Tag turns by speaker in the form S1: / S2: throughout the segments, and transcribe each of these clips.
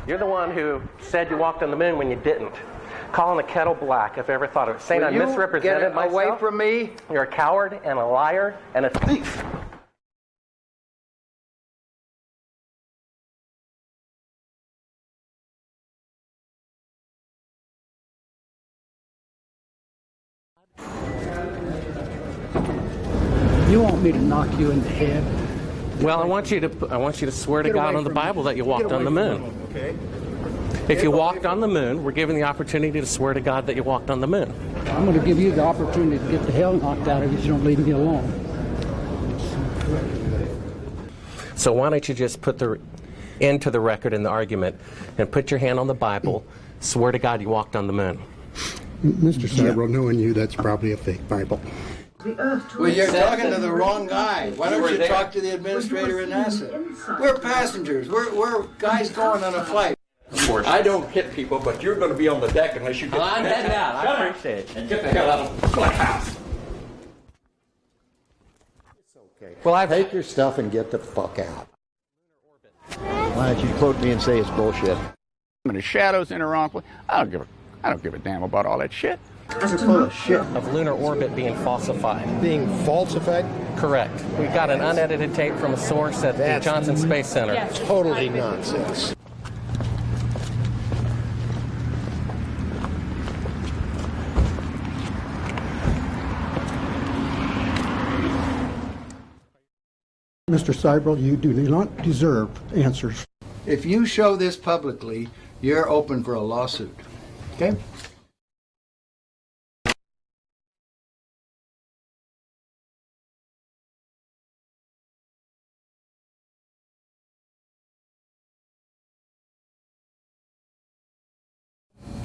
S1: You're the one who said you walked on the moon when you didn't. Calling the kettle black, if I ever thought of it. Saying I misrepresented myself.
S2: Away from me.
S1: You're a coward and a liar and a thief.
S3: You want me to knock you in the head?
S1: Well, I want you to swear to God on the Bible that you walked on the moon.
S2: Okay.
S1: If you walked on the moon, we're given the opportunity to swear to God that you walked on the moon.
S3: I'm going to give you the opportunity to get the hell knocked out of you if you don't leave me alone.
S1: So why don't you just put the end to the record in the argument and put your hand on the Bible, swear to God you walked on the moon.
S4: Mr. Sibrel, knowing you, that's probably a fake Bible.
S2: Well, you're talking to the wrong guy. Why don't you talk to the administrator in NASA? We're passengers. We're guys going on a flight.
S5: Of course. I don't hit people, but you're going to be on the deck unless you get
S1: I'm heading out. I appreciate it.
S5: and get the hell out of my house.
S4: It's okay.
S1: Well,
S4: Take your stuff and get the fuck out. Why don't you quote me and say it's bullshit?
S6: And the shadows in the wrong place. I don't give a damn about all that shit.
S4: You're full of shit.
S1: of lunar orbit being falsified.
S4: Being falsified?
S1: Correct. We got an unedited tape from a source at the Johnson Space Center.
S4: Totally nonsense. Mr. Sibrel, you do not deserve answers.
S2: If you show this publicly, you're open for a lawsuit. Okay?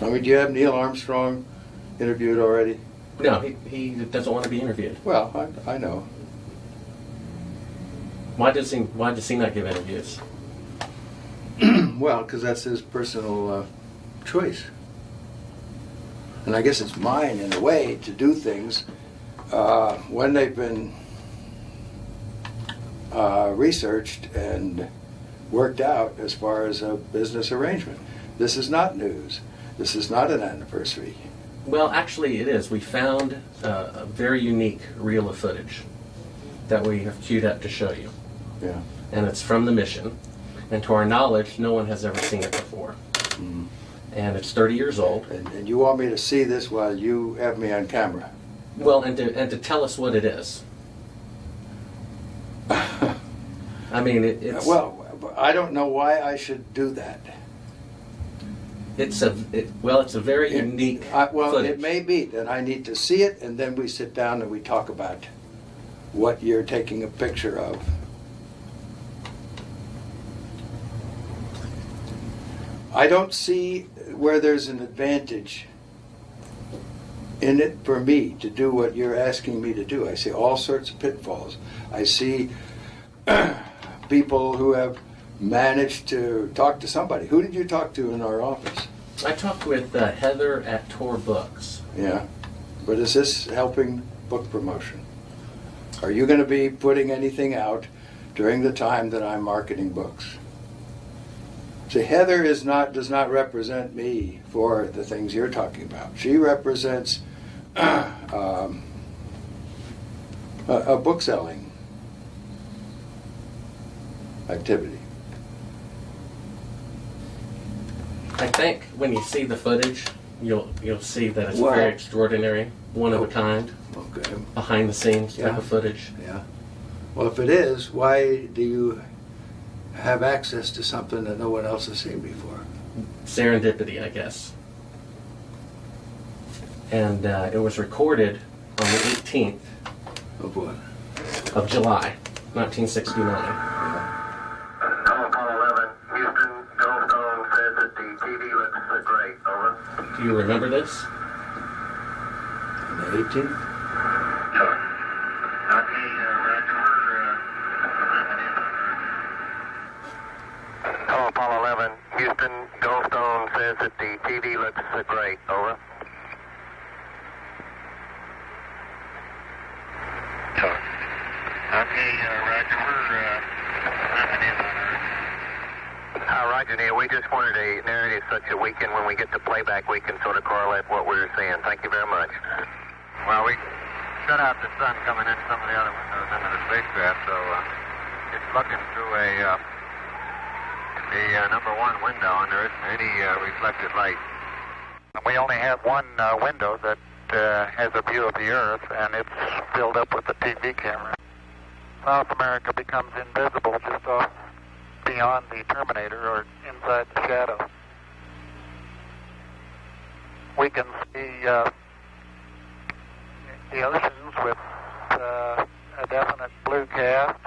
S2: I mean, do you have Neil Armstrong interviewed already?
S1: No, he doesn't want to be interviewed.
S2: Well, I know.
S1: Why does he not give interviews?
S2: Well, because that's his personal choice. And I guess it's mine, in a way, to do things when they've been researched and worked out as far as a business arrangement. This is not news. This is not an anniversary.
S1: Well, actually it is. We found a very unique reel of footage that we have queued up to show you.
S2: Yeah.
S1: And it's from the mission. And to our knowledge, no one has ever seen it before.
S2: Mm.
S1: And it's 30 years old.
S2: And you want me to see this while you have me on camera?
S1: Well, and to tell us what it is. I mean, it's...
S2: Well, I don't know why I should do that.
S1: It's a very unique footage.
S2: It may be that I need to see it, and then we sit down and we talk about what you're taking a picture of. I don't see where there's an advantage in it for me to do what you're asking me to do. I see all sorts of pitfalls. I see people who have managed to talk to somebody. Who did you talk to in our office?
S1: I talked with Heather at Tor Books.
S2: Yeah, but is this helping book promotion? Are you going to be putting anything out during the time that I'm marketing books? See, Heather does not represent me for the things you're talking about. She represents a book selling activity.
S1: I think when you see the footage, you'll see that it's very extraordinary, one of a kind,
S2: Okay.
S1: behind the scenes type
S2: Yeah.
S1: of footage.
S2: Yeah. Well, if it is, why do you have access to something that no one else has seen before?
S1: Serendipity, I guess. And it was recorded on the 18th
S2: Of what?
S1: of July, 1969. Do you remember this?
S2: On the 18th?
S7: Hello, Apollo 11. Houston, Goldstone says that the TV looks great. Over. Okay, Roger. We're nothing in on Earth. Roger, Neil. We just wanted a narrative such that we can, when we get to playback, we can sort of correlate what we were seeing. Thank you very much.
S8: Well, we shut out the sun coming in some of the other windows into the spacecraft, so it's looking through the number one window, and there isn't any reflected light. We only have one window that has a view of the Earth, and it's filled up with the TV camera. South America becomes invisible just off beyond the terminator or inside the shadow. We can see the oceans with a definite blue cast,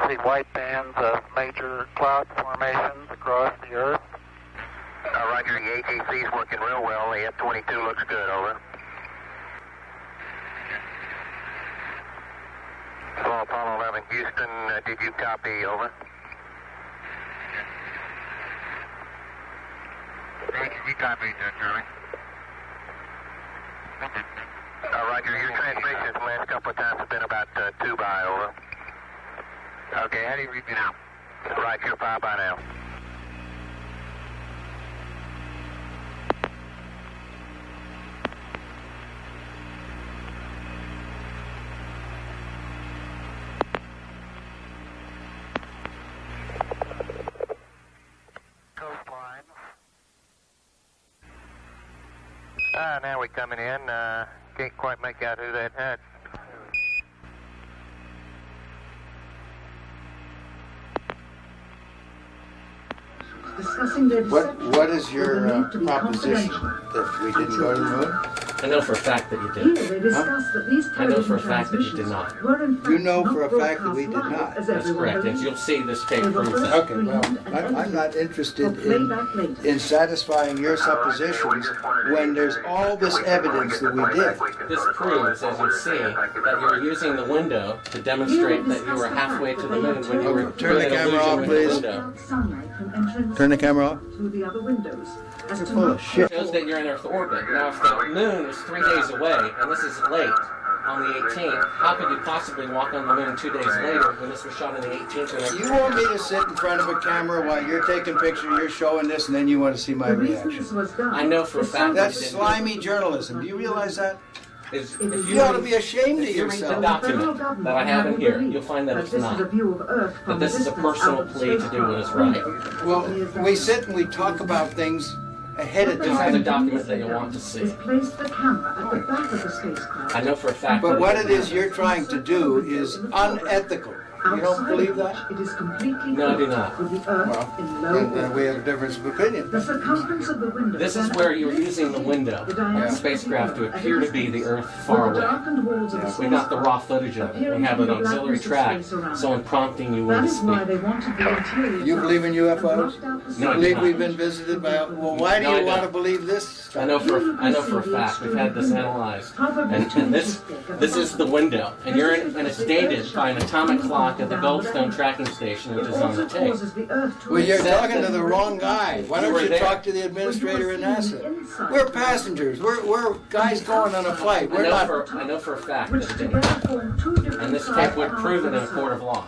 S8: see white bands of major cloud formations across the Earth.
S7: Roger, the ATC's working real well. The F-22 looks good, over. Hello, Apollo 11, Houston, did you copy, over?
S8: Roger, we copied that, Charlie.
S7: Roger, your transmissions the last couple of times have been about 2 by, over.
S8: Okay, how do you read me now?
S7: Right, you're 5 by now.
S8: Coastline.
S7: Now we're coming in. Can't quite make out who that had.
S9: Discussing their
S2: What is your proposition? That we didn't go to the moon?
S1: I know for a fact that you
S9: Here
S1: did.
S9: they discussed that these
S1: I know for a
S9: television
S1: fact that you did
S9: transmissions
S1: not.
S9: were in fact
S2: You know for a
S9: not
S2: fact that we did
S9: broadcast
S2: not.
S9: live, as
S1: That's
S9: everyone
S1: correct. And
S9: believed.
S1: you'll see this tape
S9: They were
S1: proves
S9: first
S1: that.
S2: Okay, well,
S9: screened and
S2: I'm not
S9: edited
S2: interested
S9: for playback later.
S2: in satisfying your suppositions when there's all this evidence that we did.
S1: This proves, as you see, that you were using the window to demonstrate that you were halfway to the moon when you were
S2: Turn the
S1: doing an
S2: camera off,
S1: illusion with
S2: please.
S1: the window.
S9: Sunlight from entering
S2: Turn the camera off.
S9: through the other windows. As to
S2: full of
S9: not
S2: shit.
S1: It shows that you're in Earth orbit. Now, if the moon is 3 days away, and this is late, on the 18th, how could you possibly walk on the moon 2 days later when this was shot on the 18th? And
S2: You want me to sit in front of a camera while you're taking pictures, you're showing this, and then you want to see my
S9: the reason
S2: reaction?
S9: this was done.
S1: I know for a
S9: is
S1: fact
S9: so
S2: That's
S1: that
S2: slimy journalism. Do you realize that?
S1: Is,
S2: You ought to be ashamed of
S1: if you read the
S2: yourself.
S1: document that I have in here, you'll find that it's
S9: this
S1: not.
S9: is a view of Earth from
S1: That this is a
S9: distance
S1: personal
S9: under the
S1: plea to do what is
S9: spacecraft
S1: right.
S2: Well, we sit and we talk about things ahead of
S1: This is a
S2: time.
S1: document that you'll want to see.
S9: Is place the camera at the back of the spacecraft.
S1: I know for a fact
S2: But
S1: that
S2: what it is you're trying to do is unethical. You don't
S9: Outside
S2: believe
S9: of
S2: that?
S9: which It is completely
S1: No, I do
S9: filled
S1: not.
S9: with the Earth
S2: Well,
S9: in low
S2: then
S9: orbit.
S2: we have a difference of opinion.
S9: The circumference of the window.
S1: this is where you were using the window of the spacecraft to appear to be the Earth far away. We got the raw footage of it. We have an auxiliary track, so I'm prompting you when
S9: That
S1: to
S9: is why
S1: speak.
S9: they wanted the interior.
S2: You believe in UFOs?
S1: No, I
S2: You
S1: do
S2: believe
S1: not.
S2: we've been visited by... Well, why do
S1: No, I
S2: you want to
S1: don't.
S2: believe this?
S1: I know for a fact. We've had this analyzed, and this is the window, and you're in, and it's dated by an atomic clock at the Goldstone tracking station, which is on the tape.
S2: Well, you're talking to the wrong guy. Why don't you talk to the administrator in NASA? We're passengers. We're guys going on a flight. We're not...
S1: I know for a fact
S9: Which
S1: that it
S9: together
S1: didn't.
S9: form two different
S1: And this
S9: sides
S1: tape would
S9: of
S1: prove it in a
S9: the
S1: court of law.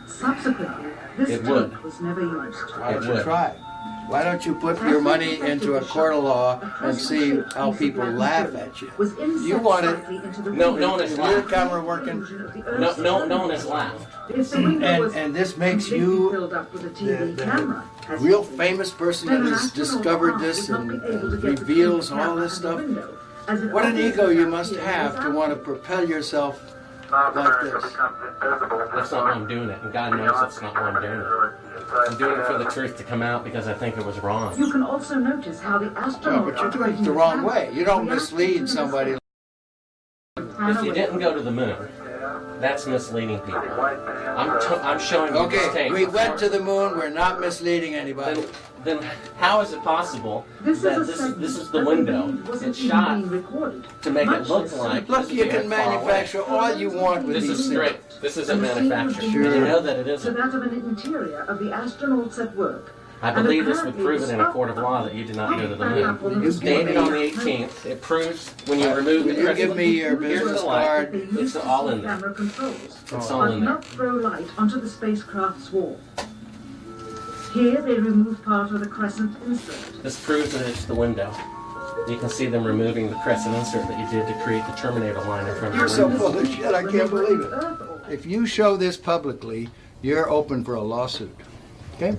S9: Subsequently, this
S1: It would.
S9: tape was never used.
S2: Why don't
S1: It
S2: you
S1: would.
S2: try? Why don't you put your money into a court of law and see how people laugh at you?
S9: Was inset
S2: You want it...
S9: slightly into the
S1: No
S9: window.
S1: one has
S2: Is your
S1: laughed.
S2: camera working?
S1: No one has laughed.
S9: If the window was
S2: And this makes
S9: completely
S2: you
S9: filled up with a TV
S2: the
S9: camera, as
S2: real
S9: you see,
S2: famous person
S9: then
S2: that
S9: an
S2: has
S9: astronaut
S2: discovered
S9: would
S2: this
S9: not
S2: and
S9: be able to get the
S2: reveals
S9: TV
S2: all
S9: camera
S2: this
S9: out the
S2: stuff.
S9: window, as it
S2: What an
S9: obviously
S2: ego you
S9: does
S2: must
S9: here
S2: have to
S9: without
S2: want to propel yourself
S8: South
S2: like
S8: America
S2: this.
S8: becomes invisible.
S1: That's not why I'm doing it, and God knows that's not why I'm doing it. I'm doing it for the truth to come out because I think it was wrong.
S9: You can also notice how the
S2: No,
S9: astronaut
S2: but you're doing it the wrong way. You don't mislead somebody.
S1: If you didn't go to the moon, that's misleading people. I'm showing you this
S2: Okay,
S1: tape.
S2: we went to the moon. We're not misleading anybody.
S1: Then how is it possible that this is the window? It's shot to make it look like
S2: Look,
S1: this
S2: you
S1: is
S2: can
S1: far away.
S2: manufacture all you want with
S1: This
S2: these
S1: is
S2: things.
S1: straight. This isn't
S9: And the scene
S1: manufactured.
S9: was
S1: You
S9: being
S1: know that it
S9: to
S1: isn't.
S9: that of an interior of the astronauts at work.
S1: I believe this would prove it in a court of law that you did not go to the moon. It's dated on the 18th. It proves when you remove
S2: Will
S1: the
S2: you
S1: crystal.
S2: give me your
S1: Here's
S2: business
S1: the light.
S2: card?
S1: It's all in there.
S9: Camera controls,
S1: It's all in
S9: but
S1: there.
S9: not throw light onto the spacecraft's wall. Here they remove part of the crescent insert.
S1: This proves that it's the window. You can see them removing the crescent insert that you did to create the terminator line in front of
S2: You're
S1: the
S2: so
S1: window.
S2: full of shit, I can't believe it. If you show this publicly, you're open for a lawsuit. Okay?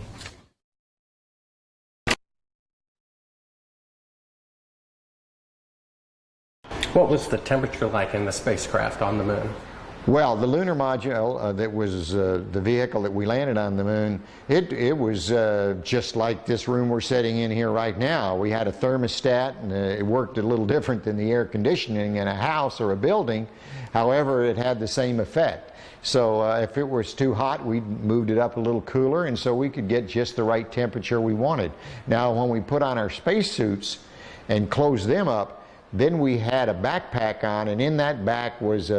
S1: What was the temperature like in the spacecraft on the moon?
S4: Well, the lunar module that was the vehicle that we landed on the moon, it was just like this room we're sitting in here right now. We had a thermostat, and it worked a little different than the air conditioning in a house or a building. However, it had the same effect. So if it was too hot, we moved it up a little cooler, and so we could get just the right temperature we wanted. Now, when we put on our spacesuits and closed them up, then we had a backpack on, and in that back was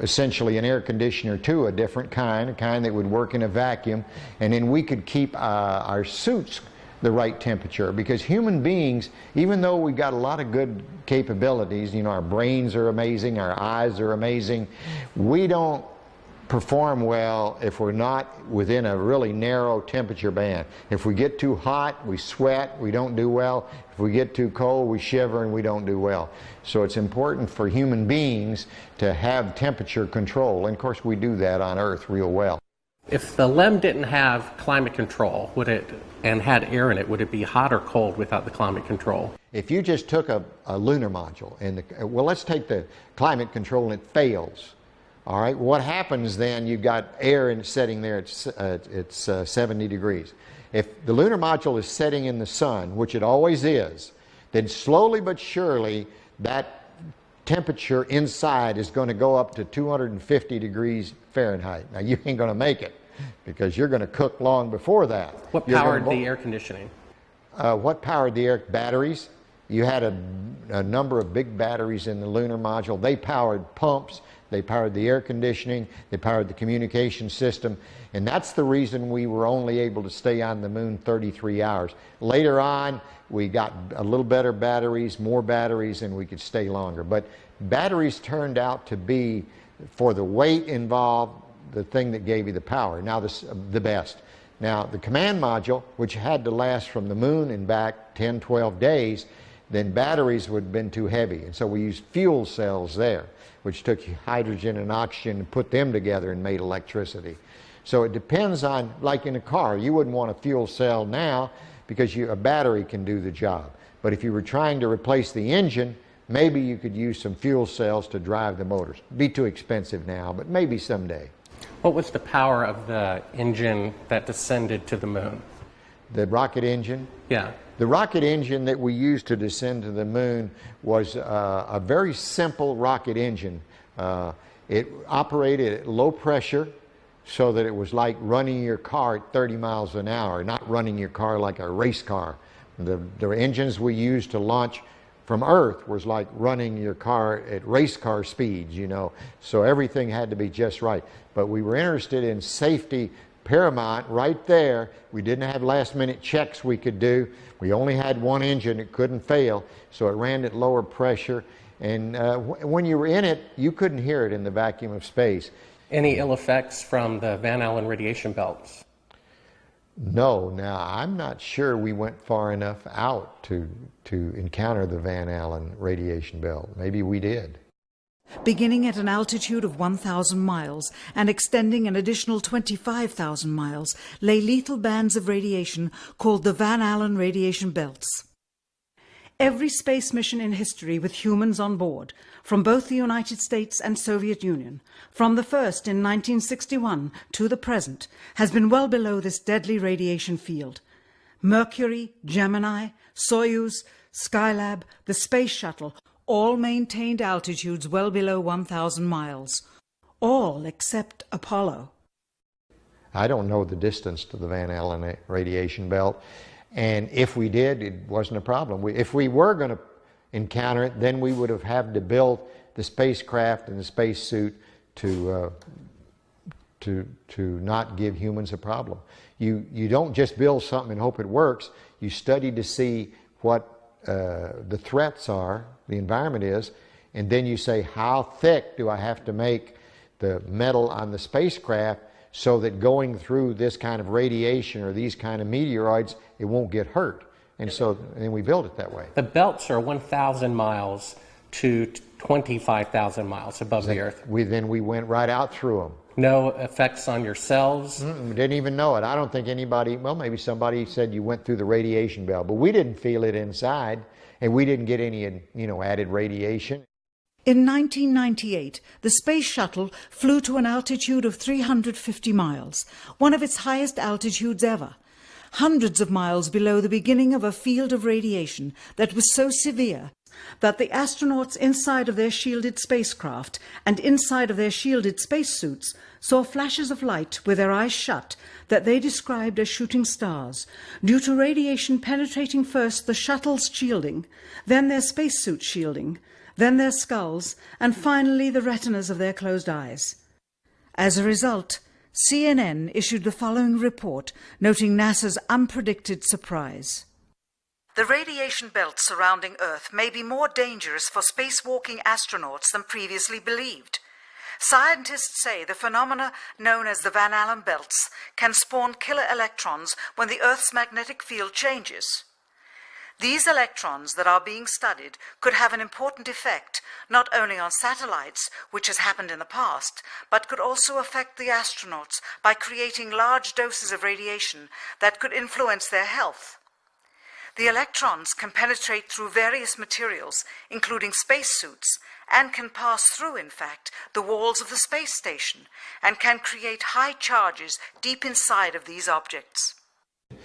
S4: essentially an air conditioner too, a different kind, a kind that would work in a vacuum, and then we could keep our suits the right temperature, because human beings, even though we've got a lot of good capabilities, you know, our brains are amazing, our eyes are amazing, we don't perform well if we're not within a really narrow temperature band. If we get too hot, we sweat, we don't do well. If we get too cold, we shiver and we don't do well. So it's important for human beings to have temperature control, and of course we do that on Earth real well.
S1: If the LEM didn't have climate control, and had air in it, would it be hot or cold without the climate control?
S4: If you just took a lunar module, and well, let's take the climate control and it fails. All right, what happens then? You've got air in setting there, it's 70 degrees. If the lunar module is setting in the sun, which it always is, then slowly but surely that temperature inside is going to go up to 250 degrees Fahrenheit. Now, you ain't going to make it, because you're going to cook long before that.
S1: What powered the air conditioning?
S4: What powered the air? Batteries. You had a number of big batteries in the lunar module. They powered pumps. They powered the air conditioning, they powered the communication system, and that's the reason we were only able to stay on the moon 33 hours. Later on, we got a little better batteries, more batteries, and we could stay longer. But batteries turned out to be, for the weight involved, the thing that gave you the power. Now, the best. Now, the command module, which had to last from the moon and back 10, 12 days, then batteries would have been too heavy, and so we used fuel cells there, which took hydrogen and oxygen and put them together and made electricity. So it depends on, like in a car, you wouldn't want a fuel cell now because a battery can do the job. But if you were trying to replace the engine, maybe you could use some fuel cells to drive the motors. It'd be too expensive now, but maybe someday.
S1: What was the power of the engine that descended to the moon?
S4: The rocket engine?
S1: Yeah.
S4: The rocket engine that we used to descend to the moon was a very simple rocket engine. It operated at low pressure, so that it was like running your car at 30 miles an hour, not running your car like a race car. The engines we used to launch from Earth was like running your car at race car speeds, you know. So everything had to be just right. But we were interested in safety paramount right there. We didn't have last minute checks we could do. We only had one engine, it couldn't fail, so it ran at lower pressure, and when you were in it, you couldn't hear it in the vacuum of space.
S1: Any ill effects from the Van Allen radiation belts?
S4: No. Now, I'm not sure we went far enough out to encounter the Van Allen radiation belt. Maybe we did.
S10: Beginning at an altitude of 1,000 miles and extending an additional 25,000 miles, lay lethal bands of radiation called the Van Allen radiation belts. Every space mission in history with humans on board, from both the United States and Soviet Union, from the first in 1961 to the present, has been well below this deadly radiation field. Mercury, Gemini, Soyuz, Skylab, the Space Shuttle, all maintained altitudes well below 1,000 miles. All except Apollo.
S4: I don't know the distance to the Van Allen radiation belt, and if we did, it wasn't a problem. If we were going to encounter it, then we would have had to build the spacecraft and the spacesuit to not give humans a problem. You don't just build something and hope it works. You study to see what the threats are, the environment is, and then you say, how thick do I have to make the metal on the spacecraft so that going through this kind of radiation or these kind of meteoroids, it won't get hurt. And we built it that way.
S1: The belts are 1,000 miles to 25,000 miles above the Earth.
S4: Then we went right out through them.
S1: No effects on your cells?
S4: We didn't even know it. I don't think anybody, well, maybe somebody said you went through the radiation belt, but we didn't feel it inside, and we didn't get any, added radiation.
S10: In 1998, the Space Shuttle flew to an altitude of 350 miles, one of its highest altitudes ever, hundreds of miles below the beginning of a field of radiation that was so severe that the astronauts inside of their shielded spacecraft and inside of their shielded spacesuits saw flashes of light with their eyes shut that they described as shooting stars, due to radiation penetrating first the shuttle's shielding, then their spacesuit shielding, then their skulls, and finally the retinas of their closed eyes. As a result, CNN issued the following report, noting NASA's unpredicted surprise. The radiation belt surrounding Earth may be more dangerous for spacewalking astronauts than previously believed. Scientists say the phenomena known as the Van Allen belts can spawn killer electrons when the Earth's magnetic field changes. These electrons that are being studied could have an important effect, not only on satellites, which has happened in the past, but could also affect the astronauts by creating large doses of radiation that could influence their health. The electrons can penetrate through various materials, including spacesuits, and can pass through, in fact, the walls of the space station, and can create high charges deep inside of these objects.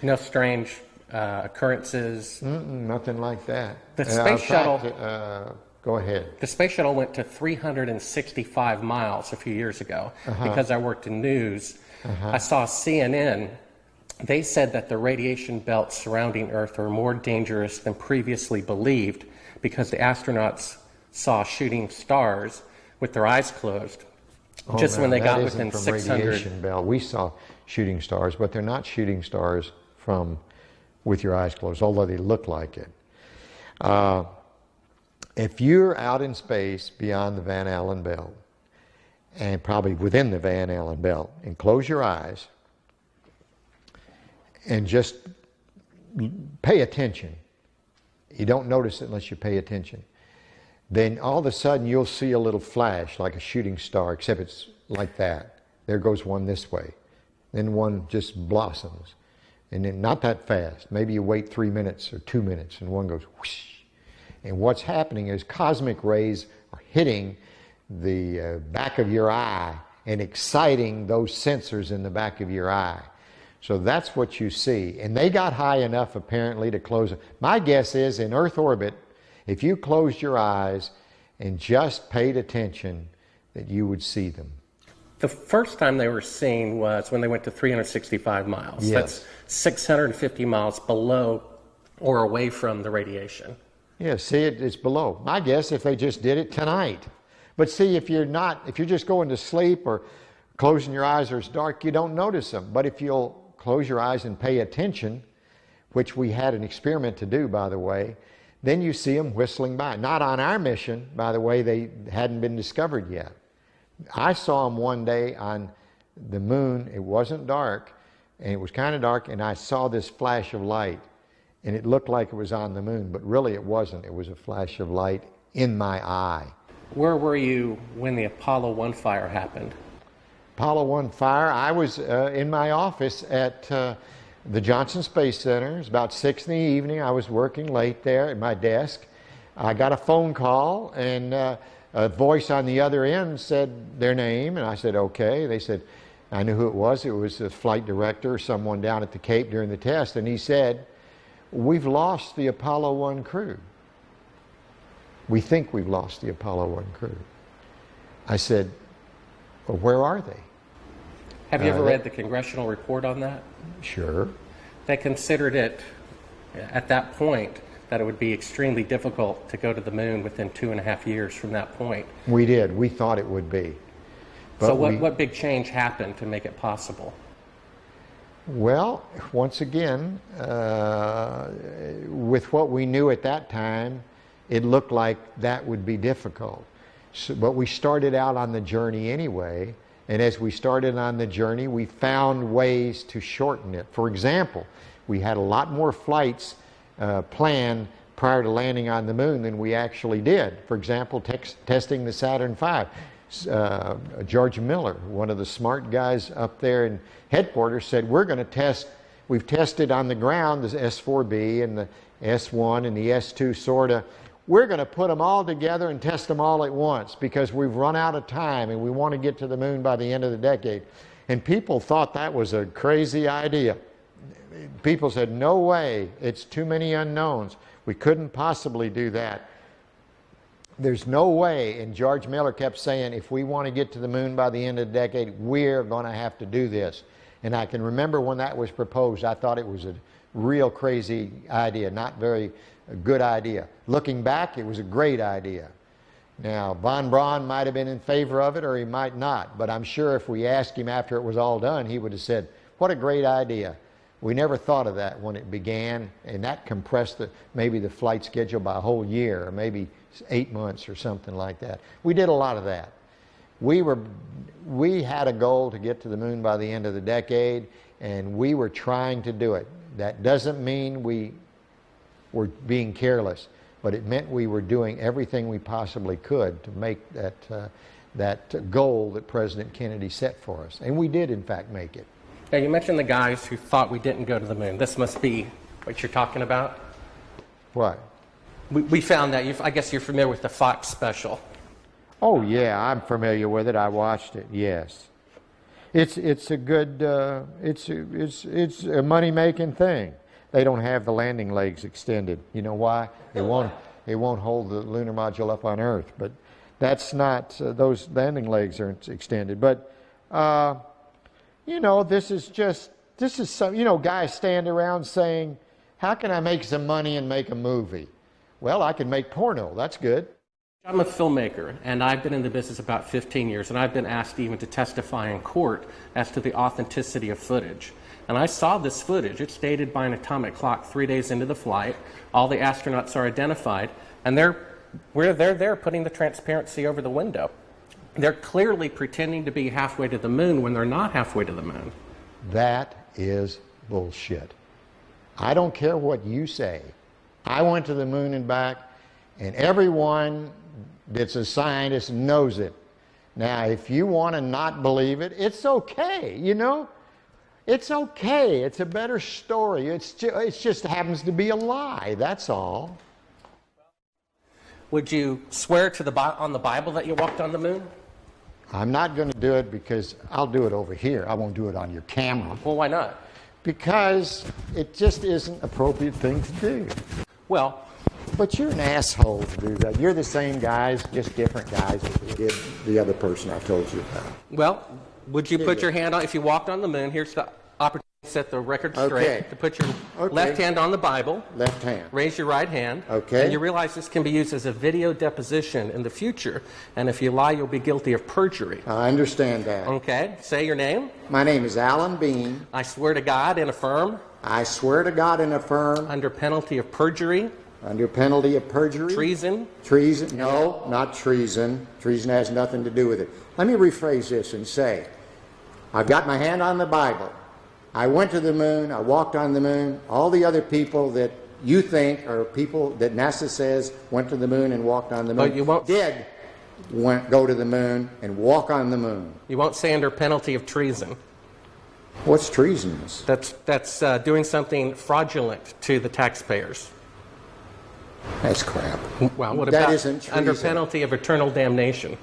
S1: No strange occurrences?
S4: Nothing like that.
S1: The space shuttle...
S4: Go ahead.
S1: The space shuttle went to 365 miles a few years ago because I worked in news. I saw CNN. They said that the radiation belts surrounding Earth are more dangerous than previously believed because the astronauts saw shooting stars with their eyes closed when they got within 600.
S4: Radiation belt. We saw shooting stars, but they're not shooting stars from with your eyes closed, although they look like it. If you're out in space beyond the Van Allen belt, and probably within the Van Allen belt, and close your eyes, and just pay attention. You don't notice it unless you pay attention. Then all of a sudden you'll see a little flash like a shooting star, except it's like that. There goes one this way. Then one just blossoms. And then not that fast. Maybe you wait 3 minutes or 2 minutes and one goes whoosh. And what's happening is cosmic rays are hitting the back of your eye and exciting those sensors in the back of your eye. So that's what you see. And they got high enough apparently to close it. My guess is in Earth orbit, if you closed your eyes and just paid attention, that you would see them.
S1: The first time they were seen was when they went to 365 miles.
S4: Yes.
S1: That's 650 miles below or away from the radiation.
S4: Yeah, see, it's below. My guess if they just did it tonight. But see, if you're just going to sleep or closing your eyes or it's dark, you don't notice them. But if you'll close your eyes and pay attention, which we had an experiment to do, by the way, then you see them whistling by. Not on our mission, by the way, they hadn't been discovered yet. I saw them one day on the moon. It wasn't dark, and it was kind of dark, and I saw this flash of light, and it looked like it was on the moon, but really it wasn't. It was a flash of light in my eye.
S1: Where were you when the Apollo 1 fire happened?
S4: Apollo 1 fire, I was in my office at the Johnson Space Center. It was about 6 in the evening. I was working late there at my desk. I got a phone call, and a voice on the other end said their name, and I said, okay. They said, I knew who it was. It was the flight director or someone down at the Cape during the test, and he said, we've lost the Apollo 1 crew. We think we've lost the Apollo 1 crew. I said, well, where are they?
S1: Have you ever read the congressional report on that?
S4: Sure.
S1: They considered it, at that point, that it would be extremely difficult to go to the moon within 2.5 years from that point.
S4: We did. We thought it would be. But
S1: so what big change happened to make it possible?
S4: Well, once again, with what we knew at that time, it looked like that would be difficult. So, but we started out on the journey anyway, And as we started on the journey, we found ways to shorten it. For example, we had a lot more flights planned prior to landing on the moon than we actually did. For example, testing the Saturn V. George Miller, one of the smart guys up there in headquarters, said, we're going to test, we've tested on the ground the S4B and the S1 and the S2 sorta. We're going to put them all together and test them all at once because we've run out of time and we want to get to the moon by the end of the decade. And people thought that was a crazy idea. People said, no way, it's too many unknowns. We couldn't possibly do that. There's no way, and George Miller kept saying, if we want to get to the moon by the end of the decade, we're going to have to do this. And I can remember when that was proposed, I thought it was a real crazy idea, not very good idea. Looking back, it was a great idea. Now, von Braun might have been in favor of it or he might not, but I'm sure if we asked him after it was all done, he would have said, what a great idea. We never thought of that when it began, and that compressed maybe the flight schedule by a whole year, or maybe 8 months or something like that. We did a lot of that. We had a goal to get to the moon by the end of the decade, and we were trying to do it. That doesn't mean we were being careless, but it meant we were doing everything we possibly could to make that goal that President Kennedy set for us. And we did, in fact, make it.
S1: Now, you mentioned the guys who thought we didn't go to the moon. This must be what you're talking about?
S4: What?
S1: We found that. I guess you're familiar with the Fox special.
S4: Oh, yeah, I'm familiar with it. I watched it, yes. It's a good, it's a money-making thing. They don't have the landing legs extended. You know why? It won't hold the lunar module up on Earth. But that's not, those landing legs aren't extended. But, you know, this is some, you know, guys stand around saying, how can I make some money and make a movie? Well, I can make porno. That's good.
S1: I'm a filmmaker, and I've been in the business about 15 years, and I've been asked even to testify in court as to the authenticity of footage. And I saw this footage. It's dated by an atomic clock 3 days into the flight. All the astronauts are identified, and they're there putting the transparency over the window. They're clearly pretending to be halfway to the moon when they're not halfway to the moon.
S4: That is bullshit. I don't care what you say. I went to the moon and back, and everyone that's a scientist knows it. Now, if you want to not believe it, it's okay, you know? It's okay. It's a better story. It just happens to be a lie, that's all.
S1: Would you swear to on the Bible that you walked on the moon?
S4: I'm not going to do it because I'll do it over here. I won't do it on your camera.
S1: Well, why not?
S4: Because it just isn't an appropriate thing to do.
S1: Well,
S4: but you're an asshole to do that. You're the same guys, just different guys that did the other person I told you about.
S1: Well, would you put your hand on, if you walked on the moon, here's the opportunity to set the record straight, to put your left hand on the Bible.
S4: Left hand.
S1: Raise your right hand.
S4: Okay.
S1: And you realize this can be used as a video deposition in the future. And if you lie, you'll be guilty of perjury.
S4: I understand that.
S1: Okay. Say your name.
S4: My name is Alan Bean.
S1: I swear to God and affirm.
S4: I swear to God and affirm.
S1: Under penalty of perjury.
S4: Under penalty of perjury.
S1: Treason.
S4: Treason. No, not treason. Treason has nothing to do with it. Let me rephrase this and say, I've got my hand on the Bible. I went to the moon. I walked on the moon. All the other people that you think are people that NASA says went to the moon and walked on the moon go to the moon and walk on the moon.
S1: You won't say under penalty of treason.
S4: What's treasonous?
S1: That's doing something fraudulent to the taxpayers.
S4: That's crap.
S1: Well, what
S4: that
S1: about
S4: isn't treason.
S1: Under penalty of eternal damnation?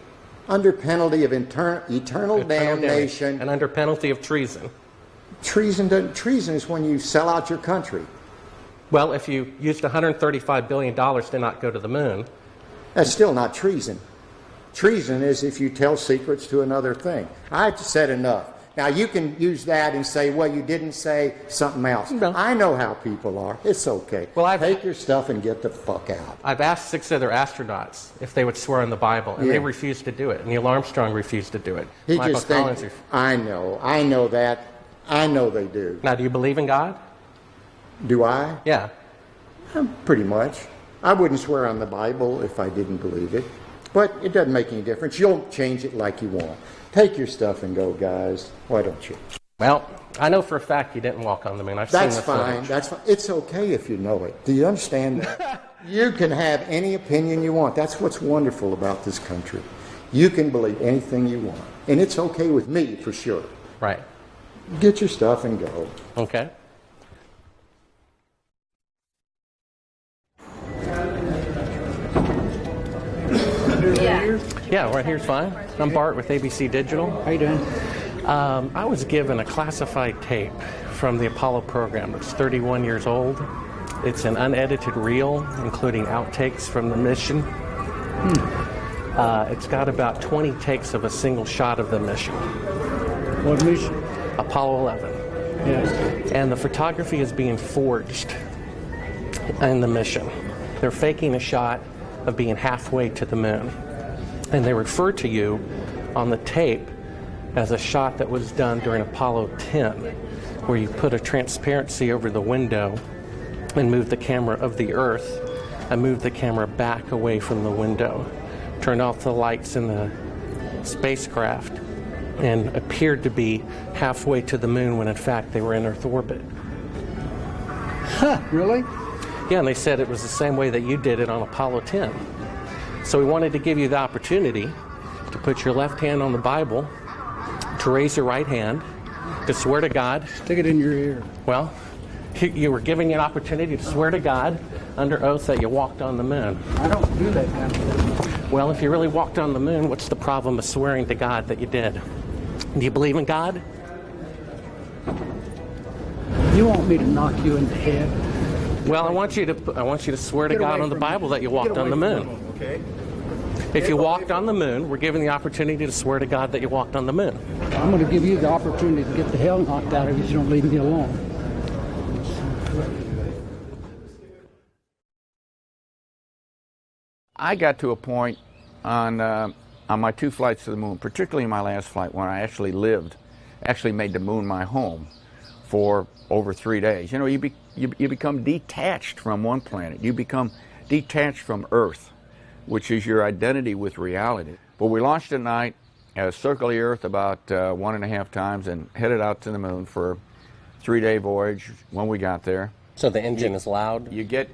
S4: Under penalty of eternal damnation.
S1: And under penalty of treason?
S4: Treason is when you sell out your country.
S1: Well, if you used $135 billion to not go to the moon.
S4: That's still not treason. Treason is if you tell secrets to another thing. I've said enough. Now, you can use that and say, well, you didn't say something else.
S1: No.
S4: I know how people are. It's okay.
S1: Well,
S4: take your stuff and get the fuck out.
S1: I've asked 6 other astronauts if they would swear on the Bible, and they refused to do it. Neil Armstrong refused to do it.
S4: I know that. I know they do.
S1: Now, do you believe in God?
S4: Do I?
S1: Yeah.
S4: Pretty much. I wouldn't swear on the Bible if I didn't believe it. But it doesn't make any difference. You'll change it like you want. Take your stuff and go, guys. Why don't you?
S1: Well, I know for a fact you didn't walk on the moon. I've seen
S4: That's
S1: the
S4: fine.
S1: footage.
S4: That's fine. It's okay if you know it. Do you understand that? You can have any opinion you want. That's what's wonderful about this country. You can believe anything you want. And it's okay with me, for sure.
S1: Right.
S4: Get your stuff and go.
S1: Okay. Yeah, right here's fine. I'm Bart with ABC Digital.
S3: How you doing?
S1: I was given a classified tape from the Apollo program. It's 31 years old. It's an unedited reel, including outtakes from the mission. It's got about 20 takes of a single shot of the mission.
S3: What mission?
S1: Apollo 11.
S3: Yes.
S1: And the photography is being forged in the mission. They're faking a shot of being halfway to the moon. And they refer to you on the tape as a shot that was done during Apollo 10, where you put a transparency over the window and move the camera of the Earth and move the camera back away from the window, turn off the lights in the spacecraft, and appeared to be halfway to the moon when in fact they were in Earth orbit.
S3: Huh, really?
S1: Yeah, and they said it was the same way that you did it on Apollo 10. So we wanted to give you the opportunity to put your left hand on the Bible, to raise your right hand, to swear to God.
S3: Stick it in your ear.
S1: Well, you were given an opportunity to swear to God under oath that you walked on the moon.
S3: I don't do that kind of thing.
S1: Well, if you really walked on the moon, what's the problem of swearing to God that you did? Do you believe in God?
S3: You want me to knock you in the head?
S1: Well, I want you to swear to
S3: Get
S1: God
S3: away
S1: on the
S3: from
S1: Bible
S3: me.
S1: that you
S3: Get
S1: walked
S3: away
S1: on the
S3: from
S1: moon.
S3: me, okay?
S1: If you walked on the moon, we're given the opportunity to swear to God that you walked on the moon.
S3: I'm going to give you the opportunity to get the hell knocked out of you if you don't leave me alone.
S6: I got to a point on my 2 flights to the moon, particularly my last flight when I actually made the moon my home for over 3 days. You know, you become detached from one planet. You become detached from Earth, which is your identity with reality. But we launched at night, circled the Earth about 1.5 times, and headed out to the moon for a 3-day voyage when we got there.
S1: So the engine is loud?
S6: You get,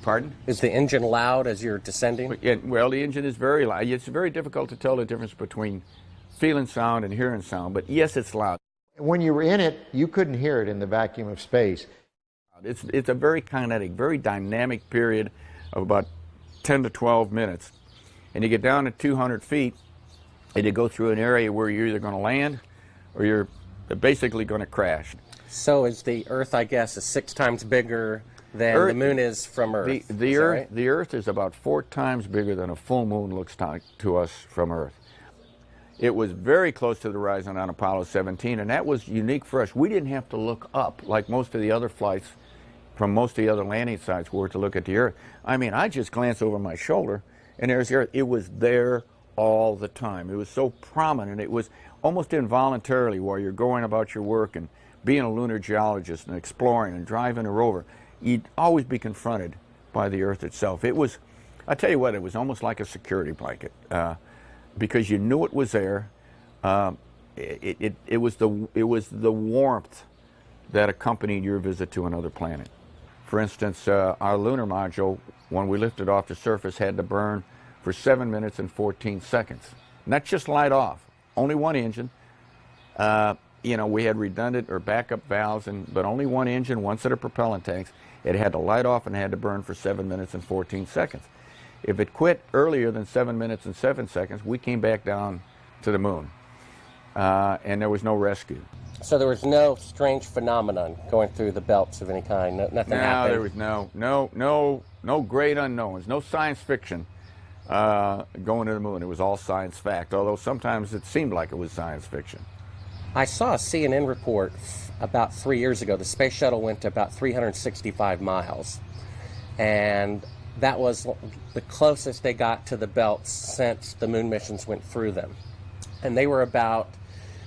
S6: pardon?
S1: Is the engine loud as you're descending?
S6: Well, the engine is very loud. It's very difficult to tell the difference between feeling sound and hearing sound, but yes, it's loud.
S4: When you were in it, you couldn't hear it in the vacuum of space.
S6: It's a very kinetic, very dynamic period of about 10 to 12 minutes. And you get down to 200 feet, and you go through an area where you're either going to land or you're basically going to crash.
S1: So is the Earth, I guess, is 6 times bigger than the moon is from Earth?
S6: The Earth, right? The Earth is about 4 times bigger than a full moon looks to us from Earth. It was very close to the horizon on Apollo 17, and that was unique for us. We didn't have to look up like most of the other flights from most of the other landing sites were to look at the Earth. I mean, I just glanced over my shoulder, and there's the Earth. It was there all the time. It was so prominent. It was almost involuntarily while you're going about your work and being a lunar geologist and exploring and driving a rover, you'd always be confronted by the Earth itself. It was, I tell you what, it was almost like a security blanket because you knew it was there. It was the warmth that accompanied your visit to another planet. For instance, our lunar module, when we lifted off the surface, had to burn for 7 minutes and 14 seconds. Not just light off, only one engine. You know, we had redundant or backup valves, but only one engine, one set of propellant tanks. It had to light off and had to burn for 7 minutes and 14 seconds. If it quit earlier than 7 minutes and 7 seconds, we came back down to the moon, and there was no rescue.
S1: So there was no strange phenomenon going through the belts of any kind. Nothing happened.
S6: There was no great unknowns, no science fiction going to the moon. It was all science fact, although sometimes it seemed like it was science fiction.
S1: I saw a CNN report about 3 years ago. The space shuttle went to about 365 miles, and that was the closest they got to the belts since the moon missions went through them. And they were about,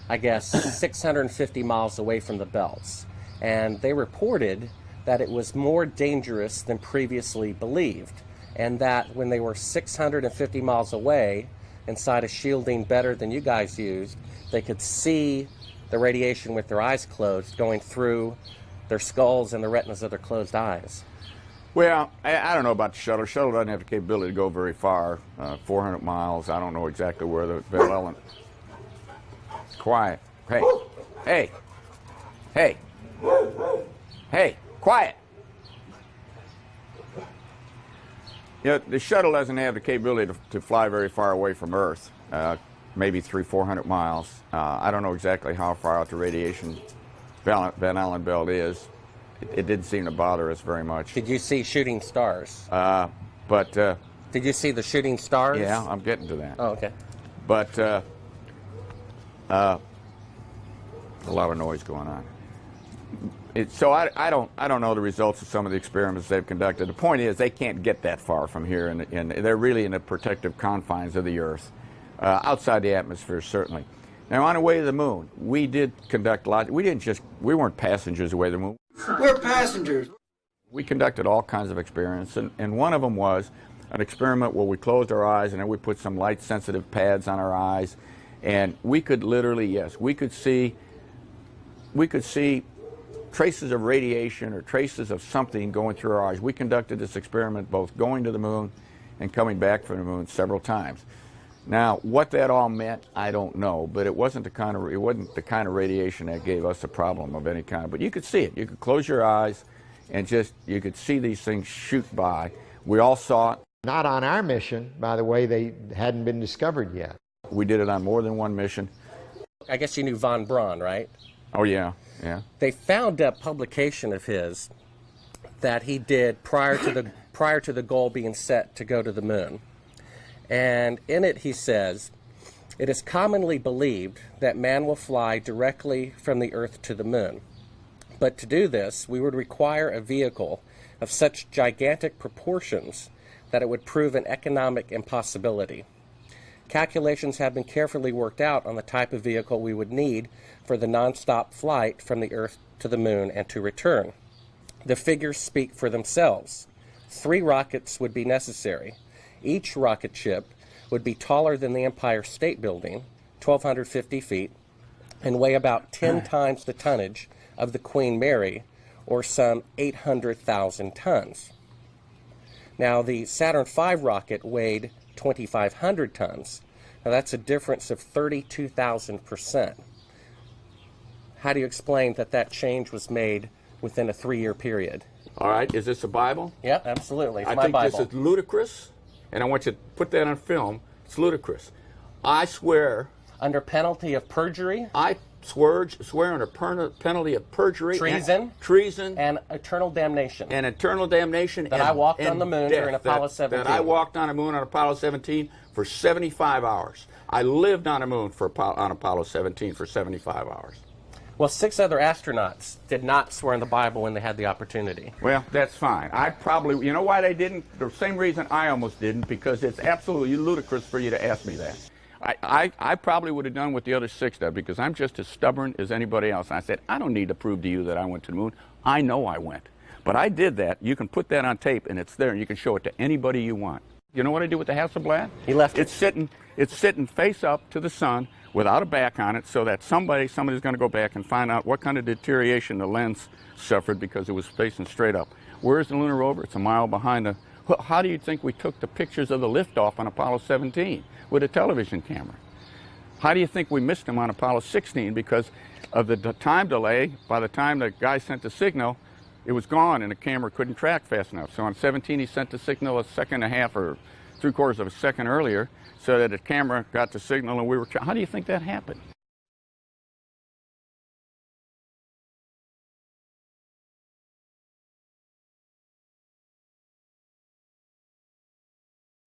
S1: I guess, 650 miles away from the belts. And they reported that it was more dangerous than previously believed, and that when they were 650 miles away, inside a shielding better than you guys used, they could see the radiation with their eyes closed going through their skulls and the retinas of their closed eyes.
S6: Well, I don't know about the shuttle. The shuttle doesn't have the capability to go very far, 400 miles. I don't know exactly where the element. Quiet. Hey. Hey. Hey. Hey. Quiet. You know, the shuttle doesn't have the capability to fly very far away from Earth, maybe 300-400 miles. I don't know exactly how far out the radiation Van Allen belt is. It didn't seem to bother us very much.
S1: Did you see shooting stars?
S6: Did
S1: you see the shooting stars?
S6: Yeah, I'm getting to that.
S1: Oh, okay.
S6: But a lot of noise going on. So I don't know the results of some of the experiments they've conducted. The point is they can't get that far from here, and they're really in the protective confines of the Earth, outside the atmosphere certainly. Now on the way to the moon, we did conduct lots. We weren't passengers away to the moon.
S2: We're passengers.
S6: We conducted all kinds of experiments, and one of them was an experiment where we closed our eyes and then we put some light-sensitive pads on our eyes, and we could literally, yes, we could see traces of radiation or traces of something going through our eyes. We conducted this experiment both going to the moon and coming back from the moon several times. Now, what that all meant, I don't know, but it wasn't the kind of radiation that gave us a problem of any kind. But you could see it. You could close your eyes and you could see these things shoot by. We all saw it.
S4: Not on our mission, by the way. They hadn't been discovered yet.
S6: We did it on more than one mission.
S1: I guess you knew von Braun, right?
S6: Oh, yeah, yeah.
S1: They found a publication of his that he did prior to the goal being set to go to the moon. And in it he says, "It is commonly believed that man will fly directly from the Earth to the moon. But to do this, we would require a vehicle of such gigantic proportions that it would prove an economic impossibility. Calculations have been carefully worked out on the type of vehicle we would need for the non-stop flight from the Earth to the moon and to return. The figures speak for themselves. 3 rockets would be necessary. Each rocket ship would be taller than the Empire State Building, 1,250 feet, and weigh about 10 times the tonnage of the Queen Mary, or some 800,000 tons. Now, the Saturn V rocket weighed 2,500 tons. Now, that's a difference of 32,000%. How do you explain that change was made within a 3-year period?
S6: All right, is this a Bible?
S1: Yeah, absolutely. It's
S6: I
S1: my
S6: think
S1: Bible.
S6: this is ludicrous, and I want you to put that on film. It's ludicrous. I swear...
S1: Under penalty of perjury?
S6: I swear under penalty of perjury.
S1: Treason. And eternal damnation.
S6: And eternal damnation.
S1: That I walked on the moon during Apollo 17.
S6: That I walked on the moon on Apollo 17 for 75 hours. I lived on the moon on Apollo 17 for 75 hours.
S1: Well, 6 other astronauts did not swear in the Bible when they had the opportunity.
S6: Well, that's fine. I probably, you know why they didn't? The same reason I almost didn't, because it's absolutely ludicrous for you to ask me that. I probably would have done what the other 6 did, because I'm just as stubborn as anybody else. And I said, I don't need to prove to you that I went to the moon. I know I went. But I did that. You can put that on tape, and it's there, and you can show it to anybody you want. You know what I did with the Hasselblad?
S1: He left
S6: it. It's sitting face up to the sun without a back on it, so that somebody's going to go back and find out what kind of deterioration the lens suffered because it was facing straight up. Where's the lunar rover? It's a mile behind the... How do you think we took the pictures of the liftoff on Apollo 17 with a television camera? How do you think we missed them on Apollo 16 because of the time delay? By the time the guy sent the signal, it was gone and the camera couldn't track fast enough. So on 17 he sent the signal a second and a half or 3/4 of a second earlier, so that the camera got the signal and we were... How do you think that happened?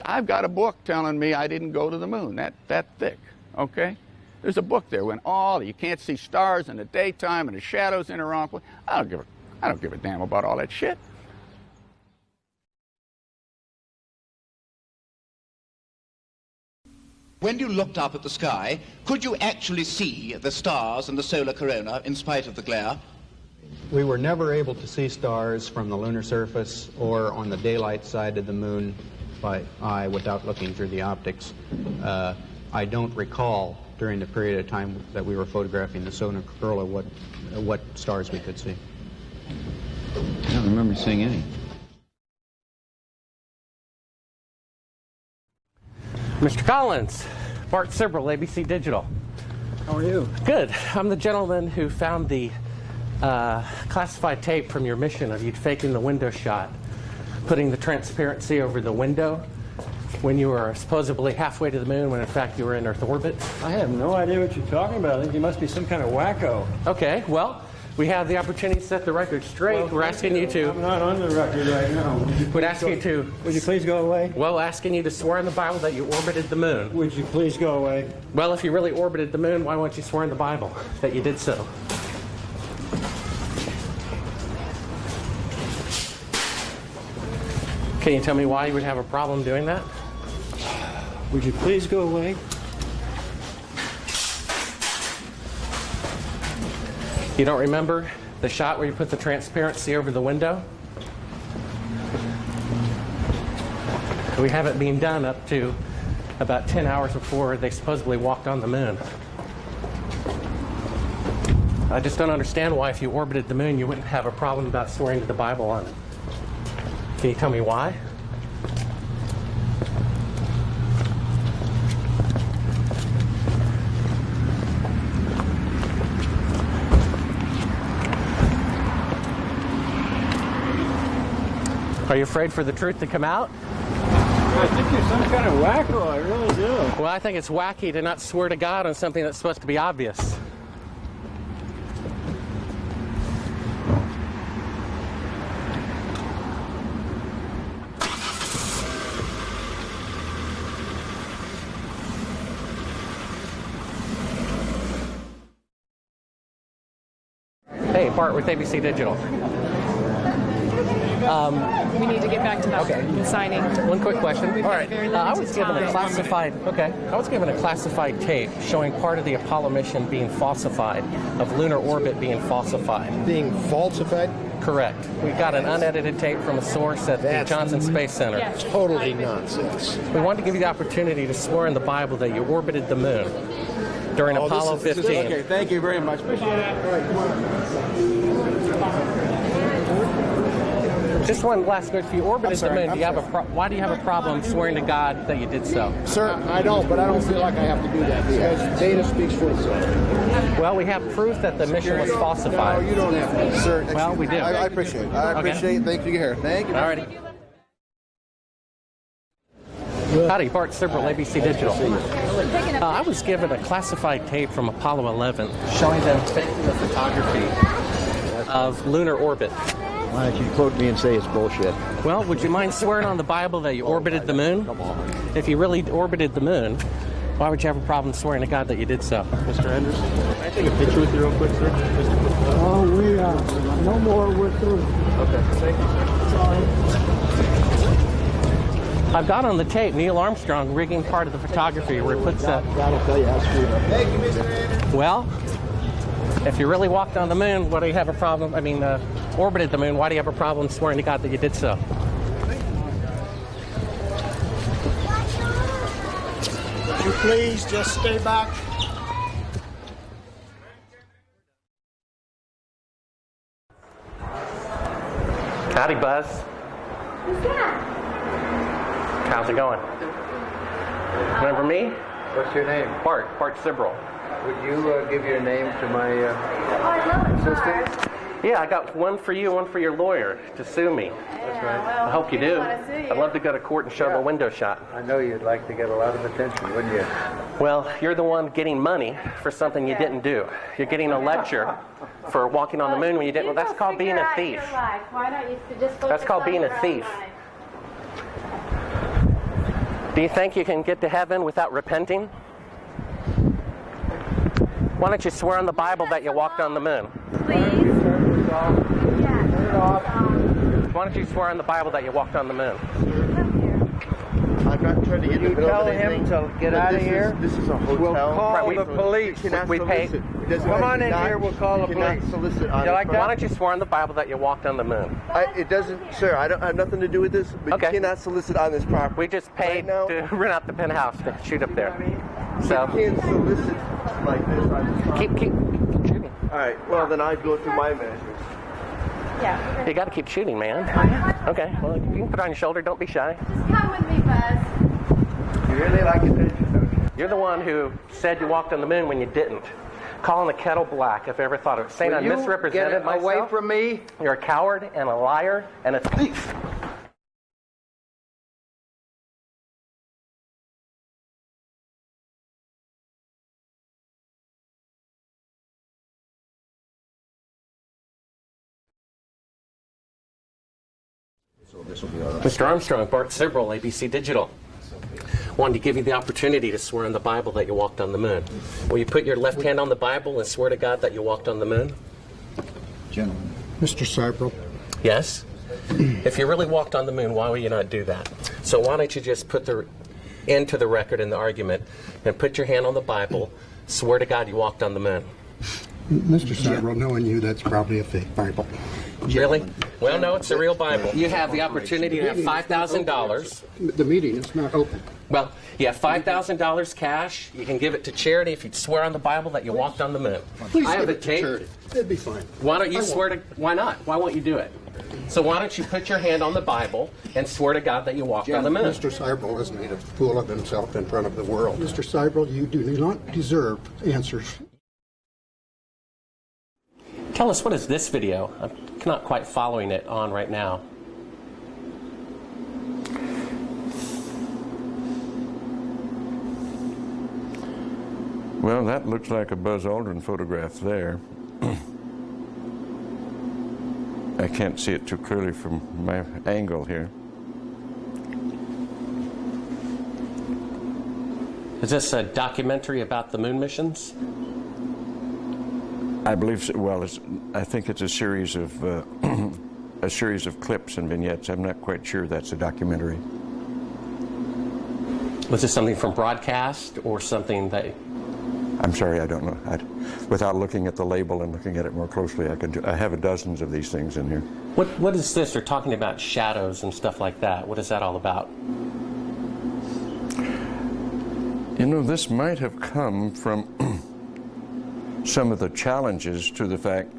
S6: I've got a book telling me I didn't go to the moon, that thick, okay? There's a book there when you can't see stars in the daytime and the shadows in the wrong place. I don't give a damn about all that shit.
S11: When you looked up at the sky, could you actually see the stars and the solar corona in spite of the glare?
S12: We were never able to see stars from the lunar surface or on the daylight side of the moon by eye without looking through the optics. I don't recall during the period of time that we were photographing the solar corona what stars we could see.
S6: I don't remember seeing any.
S1: Mr. Collins, Bart Sibrel, ABC Digital.
S3: How are you?
S1: Good. I'm the gentleman who found the classified tape from your mission of you faking the window shot, putting the transparency over the window when you were supposedly halfway to the moon when in fact you were in Earth orbit.
S3: I have no idea what you're talking about. I think you must be some kind of wacko.
S1: Okay, well, we have the opportunity to set the record straight.
S3: Well,
S1: we're asking you to...
S3: I'm not on the record right now.
S1: Would ask you to...
S3: Would you please go away?
S1: Well, asking you to swear in the Bible that you orbited the moon.
S3: Would you please go away?
S1: Well, if you really orbited the moon, why won't you swear in the Bible that you did so? Can you tell me why you would have a problem doing that?
S3: Would you please go away?
S1: You don't remember the shot where you put the transparency over the window? We have it being done up to about 10 hours before they supposedly walked on the moon. I just don't understand why if you orbited the moon you wouldn't have a problem about swearing to the Bible on it. Can you tell me why? Are you afraid for the truth to come out?
S3: I think you're some kind of wacko. I really do.
S1: Well, I think it's wacky to not swear to God on something that's supposed to be obvious. Hey, Bart with ABC Digital.
S13: We need to get back to that signing.
S1: One quick question.
S13: We've
S1: All
S13: got
S1: right.
S13: very
S1: I
S13: limited
S1: was given a
S13: time.
S1: classified. Okay. I was given a classified tape showing part of the Apollo mission being falsified, of lunar orbit being falsified.
S14: Being falsified?
S1: Correct. We got an unedited tape from a source at the Johnson Space Center.
S13: Yes.
S14: Totally nonsense.
S1: We wanted to give you the opportunity to swear in the Bible that you orbited the moon during Apollo 15.
S14: Okay, thank you very much. Appreciate it. All right, come on.
S1: Just one last note. If you orbited the moon, why do you have a problem swearing to God that you did so?
S14: Sir, I don't, but I don't feel like I have to do that because data speaks for itself.
S1: Well, we have proof that the mission was falsified.
S14: No, you don't have to. Sir,
S1: well, we do.
S14: I appreciate it. I appreciate it. Thank you here. Thank you.
S1: All righty. Howdy, Bart Sibrel, ABC Digital. I was given a classified tape from Apollo 11 showing them faking the photography of lunar orbit.
S14: Why don't you quote me and say it's bullshit?
S1: Well, would you mind swearing on the Bible that you orbited the moon?
S14: Come on.
S1: If you really orbited the moon, why would you have a problem swearing to God that you did so?
S14: Mr. Anderson, can I take a picture with you real quick, sir?
S3: Oh, we are. No more. We're through.
S14: Okay. Thank you, sir.
S1: I've got on the tape Neil Armstrong rigging part of the photography where he puts that.
S14: That'll tell you how screwed up. Thank you, Mr. Anderson.
S1: Well, if you really walked on the moon, why do you have a problem? Orbited the moon, why do you have a problem swearing to God that you did so?
S14: Would you please just stay back?
S1: Howdy, Buzz.
S15: Who's that?
S1: How's it going? Remember me?
S16: What's your name?
S1: Bart Sibrel.
S16: Would you give your name to my assistant?
S1: Yeah, I got one for you, one for your lawyer to sue me.
S16: That's right.
S1: I hope you do. I'd love to go to court and show the window shot.
S16: I know you'd like to get a lot of attention, wouldn't you?
S1: Well, you're the one getting money for something you didn't do. You're getting a lecture for walking on the moon when you didn't. Well, that's called being a thief.
S15: Why don't you just
S1: That's called being a thief. Do you think you can get to heaven without repenting? Why don't you swear on the Bible that you walked on the moon?
S15: Please?
S1: Why don't you swear on the Bible that you walked on the moon?
S16: I'm not trying to get in the middle of anything.
S17: Tell him to get out of here.
S16: This is a hotel.
S17: We'll call the police.
S1: We paid.
S17: Come on in here. We'll call the police.
S16: Solicit on
S17: You like that?
S1: Why don't you swear on the Bible that you walked on the moon?
S16: It doesn't, sir. I don't have nothing to do with this. But
S1: Okay.
S16: you cannot solicit on this property.
S1: We just paid to rent out the penthouse to shoot up there. So
S16: You can't solicit like this.
S1: keep shooting.
S16: All right. Well, then I go through my measures.
S15: Yeah.
S1: You got to keep shooting, man. Okay. Well, you can put it on your shoulder. Don't be shy.
S15: Just come with me, Buzz.
S16: You really like attention, don't you?
S1: You're the one who said you walked on the moon when you didn't. Calling the kettle black, if I ever thought of it. Saying I misrepresented myself.
S16: Away from me.
S1: You're a coward and a liar and a thief.
S12: So this will be all right.
S1: Mr. Armstrong, Bart Sibrel, ABC Digital. Wanted to give you the opportunity to swear on the Bible that you walked on the moon. Will you put your left hand on the Bible and swear to God that you walked on the moon?
S12: Gentlemen.
S14: Mr. Sibrel.
S1: Yes? If you really walked on the moon, why would you not do that? So why don't you just put the end to the record in the argument and put your hand on the Bible, swear to God you walked on the moon.
S14: Mr. Sibrel, knowing you, that's probably a fake Bible.
S1: Really? Well, no, it's a real Bible. You have the opportunity to have $5,000.
S14: The meeting is not open.
S1: Well, you have $5,000 cash. You can give it to charity if you swear on the Bible that you walked on the moon.
S14: Please
S1: I have
S14: give
S1: the
S14: it to
S1: tape.
S14: charity. It'd be fine.
S1: Why don't you swear to? Why not? Why won't you do it? So why don't you put your hand on the Bible and swear to God that you walked on the moon?
S14: Mr. Sibrel has made a fool of himself in front of the world. Mr. Sibrel, you do not deserve answers.
S1: Tell us, what is this video? I'm not quite following it on right now.
S6: Well, that looks like a Buzz Aldrin photograph there. I can't see it too clearly from my angle here.
S1: Is this a documentary about the moon missions?
S6: I believe so. Well, I think it's a series of clips and vignettes. I'm not quite sure that's a documentary.
S1: Was this something from broadcast or something that?
S6: I'm sorry, I don't know. Without looking at the label and looking at it more closely, I have dozens of these things in here.
S1: What is this? They're talking about shadows and stuff like that. What is that all about?
S6: You know, this might have come from some of the challenges to the fact,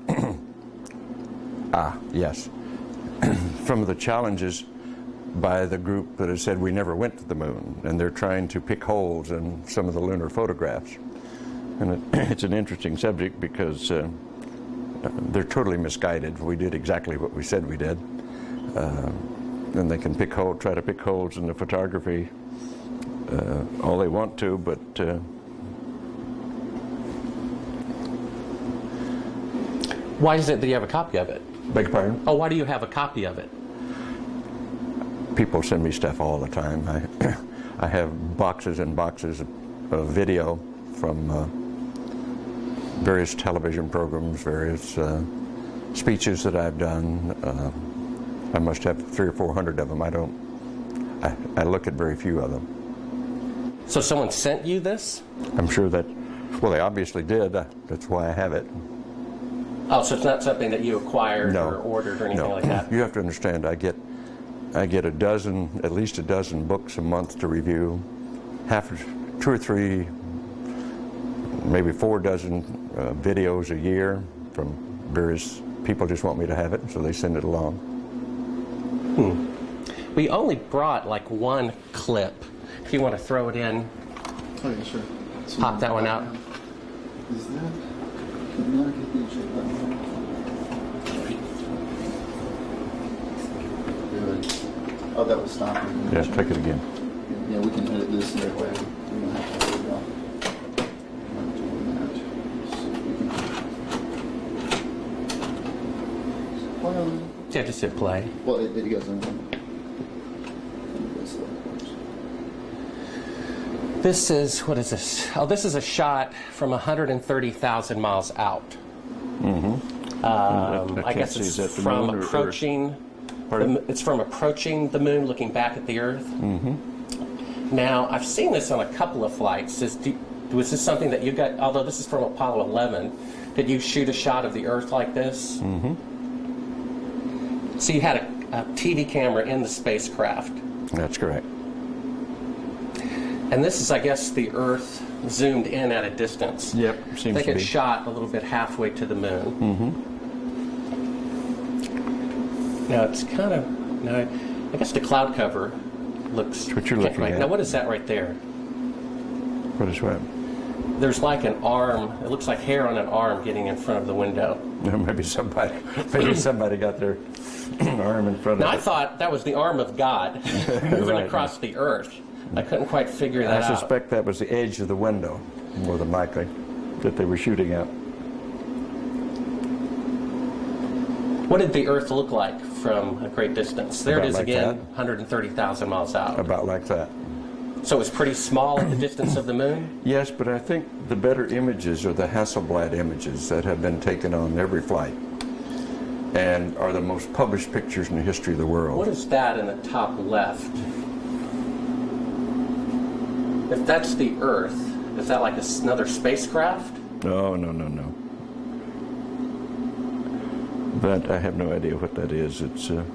S6: from the challenges by the group that has said we never went to the moon, and they're trying to pick holes in some of the lunar photographs. And it's an interesting subject because they're totally misguided. We did exactly what we said we did. And they can try to pick holes in the photography all they want to, but
S1: why is it that you have a copy of it?
S6: Beg your pardon?
S1: Oh, why do you have a copy of it?
S6: People send me stuff all the time. I have boxes and boxes of video from various television programs, various speeches that I've done. I must have 300 or 400 of them. I look at very few of them.
S1: So someone sent you this?
S6: I'm sure that, well, they obviously did. That's why I have it.
S1: Oh, so it's not something that you acquired or ordered or anything like that?
S6: You have to understand, I get at least a dozen books a month to review, 2 or 3, maybe 4 dozen videos a year from various people. Just want me to have it, so they send it along.
S1: We only brought like one clip. If you want to throw it in,
S18: oh, yeah, sure.
S1: Pop that one out.
S18: Is that? Can I get the check that one? Good. Oh, that was stopping.
S6: Yeah, take it again.
S18: Yeah, we can edit this that way. We don't have to worry about doing that.
S1: Yeah, just hit play.
S18: Well, it goes in.
S1: This is, what is this? Oh, this is a shot from 130,000 miles out.
S6: Mm-hmm.
S1: I guess it's from approaching. It's from approaching the moon, looking back at the Earth.
S6: Mm-hmm.
S1: Now, I've seen this on a couple of flights. Was this something that you got? Although this is from Apollo 11, did you shoot a shot of the Earth like this?
S6: Mm-hmm.
S1: So you had a TV camera in the spacecraft.
S6: That's correct.
S1: And this is, I guess, the Earth zoomed in at a distance.
S6: Yep, seems
S1: I think
S6: to be.
S1: it's shot a little bit halfway to the moon.
S6: Mm-hmm.
S1: Now it's kind of, now I guess the cloud cover looks.
S6: That's what you're looking
S1: right.
S6: at.
S1: Now what is that right there?
S6: What is what?
S1: There's like an arm. It looks like hair on an arm getting in front of the window.
S6: Maybe somebody got their arm in front of
S1: Now
S6: it.
S1: I thought that was the arm of God moving
S6: Right.
S1: across the Earth. I couldn't quite figure that out.
S6: I suspect that was the edge of the window, more than likely, that they were shooting at.
S1: What did the Earth look like from a great distance? There
S6: About
S1: it is
S6: like
S1: again,
S6: that.
S1: 130,000 miles out.
S6: About like that.
S1: So it was pretty small at the distance of the moon?
S6: Yes, but I think the better images are the Hasselblad images that have been taken on every flight and are the most published pictures in the history of the world.
S1: What is that in the top left? If that's the Earth, is that like another spacecraft?
S6: No. But I have no idea what that is. It's some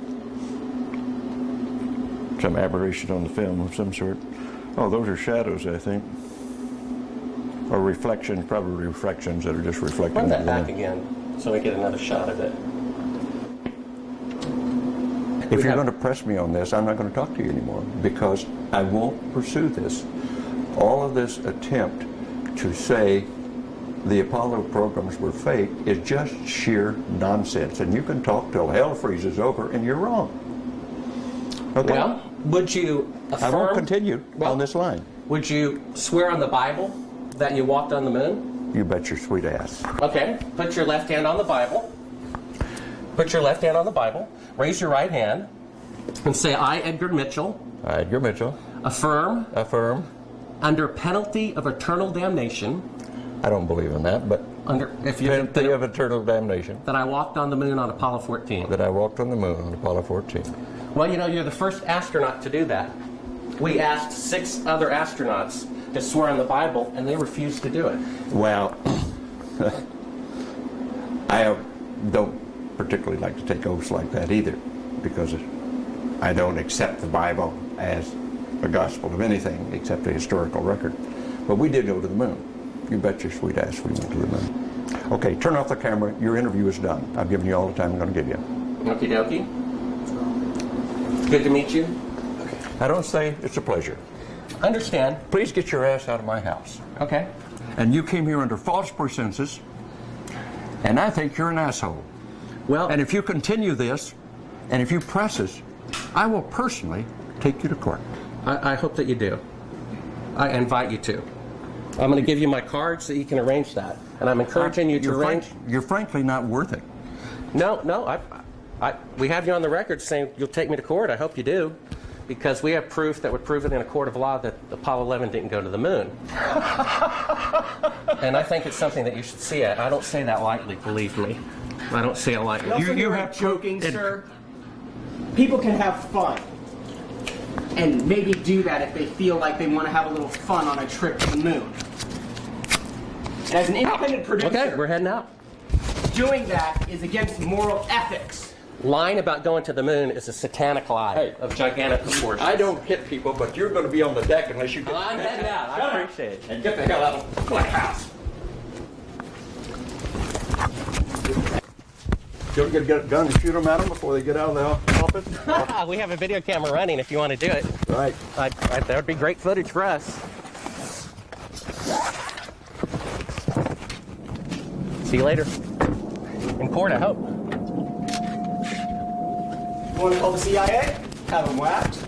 S6: aberration on the film of some sort. Oh, those are shadows, I think. Or reflections, probably reflections that are just reflecting.
S1: Run that
S6: into the
S1: back
S6: moon.
S1: again so we get another shot of it.
S6: If you're going to press me on this, I'm not going to talk to you anymore because I won't pursue this. All of this attempt to say the Apollo programs were fake is just sheer nonsense. And you can talk till hell freezes over and you're wrong. Okay?
S1: Well, would you affirm?
S6: I won't continue on this line.
S1: Would you swear on the Bible that you walked on the moon?
S6: You bet your sweet ass.
S1: Okay, put your left hand on the Bible. Put your left hand on the Bible. Raise your right hand and say, I, Edgar Mitchell.
S6: I, Edgar Mitchell.
S1: Affirm.
S6: Affirm.
S1: Under penalty of eternal damnation.
S6: I don't believe in that, but penalty of eternal damnation.
S1: That I walked on the moon on Apollo 14.
S6: That I walked on the moon on Apollo 14.
S1: Well, you know, you're the first astronaut to do that. We asked 6 other astronauts to swear on the Bible, and they refused to do it.
S6: Well, I don't particularly like to take oaths like that either, because I don't accept the Bible as a gospel of anything except a historical record. But we did go to the moon. You bet your sweet ass we went to the moon. Okay, turn off the camera. Your interview is done. I've given you all the time I'm going to give you.
S1: Okie dokie. Good to meet you.
S6: I don't say it's a pleasure.
S1: Understand.
S6: Please get your ass out of my house.
S1: Okay.
S6: And you came here under false pretenses, and I think you're an asshole.
S1: Well,
S6: and if you continue this, and if you press us, I will personally take you to court.
S1: I hope that you do. I invite you to. I'm going to give you my card so you can arrange that. And I'm encouraging you to arrange.
S6: You're frankly not worth it.
S1: No, we have you on the record saying you'll take me to court. I hope you do. Because we have proof that would prove it in a court of law that Apollo 11 didn't go to the moon. And I think it's something that you should see. I don't say that lightly, believe me. I don't say it lightly.
S11: You have joking, sir. People can have fun. And maybe do that if they feel like they want to have a little fun on a trip to the moon. And as an independent producer,
S1: okay, we're heading out.
S11: Doing that is against moral ethics.
S1: Lying about going to the moon is a satanic lie of gigantic proportions.
S5: I don't hit people, but you're going to be on the deck unless you get...
S1: I'm heading out. I appreciate it.
S5: And get the hell out of my house. You get a gun and shoot them at them before they get out of the office?
S1: We have a video camera running if you want to do it.
S5: Right.
S1: That would be great footage for us. See you later. In court, I hope.
S11: You want to call the CIA? Have them whacked.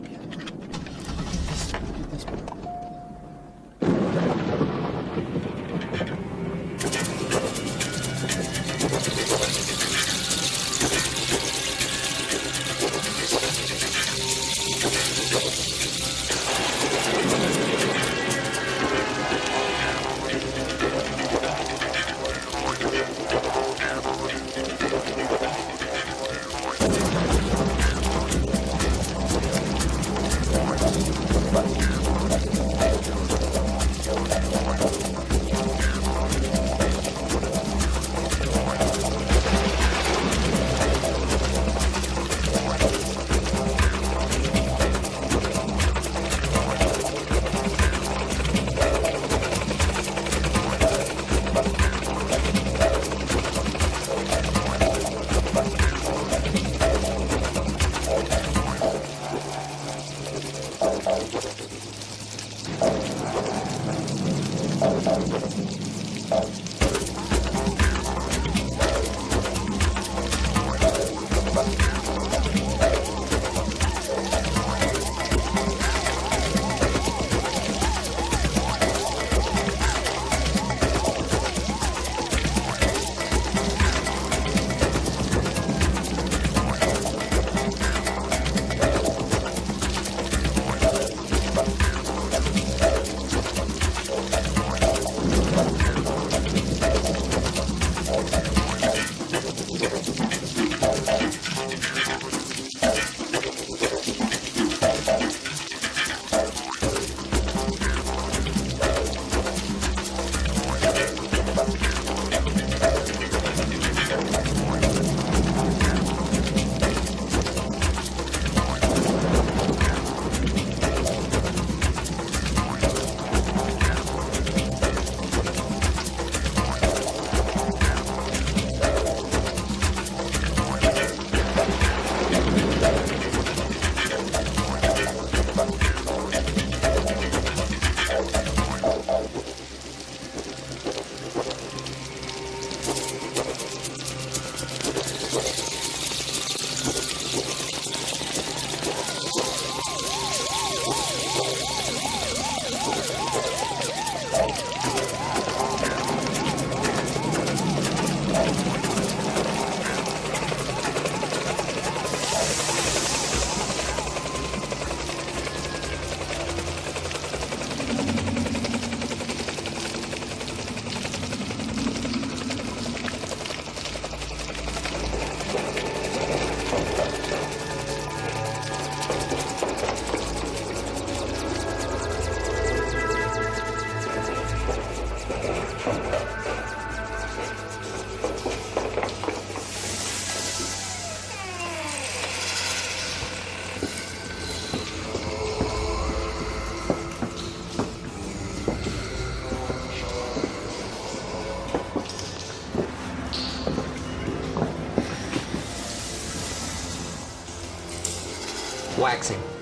S19: waxing.